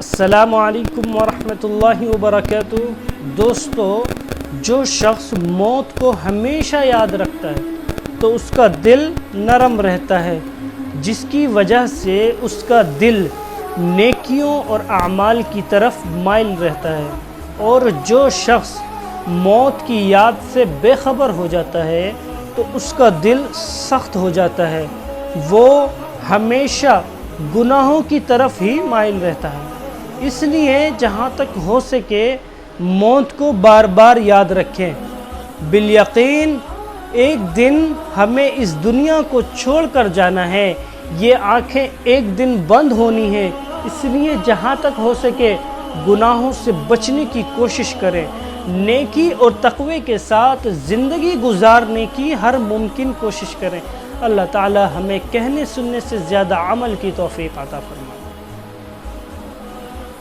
السلام علیکم ورحمۃ اللہ وبرکاتہ۔ دوستو، جو شخص موت کو ہمیشہ یاد رکھتا ہے تو اس کا دل نرم رہتا ہے، جس کی وجہ سے اس کا دل نیکیوں اور اعمال کی طرف مائل رہتا ہے، اور جو شخص موت کی یاد سے بے خبر ہو جاتا ہے تو اس کا دل سخت ہو جاتا ہے، وہ ہمیشہ گناہوں کی طرف ہی مائل رہتا ہے۔ اس لیے جہاں تک ہو سکے موت کو بار بار یاد رکھیں۔ بالیقین ایک دن ہمیں اس دنیا کو چھوڑ کر جانا ہے، یہ آنکھیں ایک دن بند ہونی ہیں، اس لیے جہاں تک ہو سکے گناہوں سے بچنے کی کوشش کریں، نیکی اور تقوی کے ساتھ زندگی گزارنے کی ہر ممکن کوشش کریں۔ اللہ تعالی ہمیں کہنے سننے سے زیادہ عمل کی توفیق عطا فرمائے۔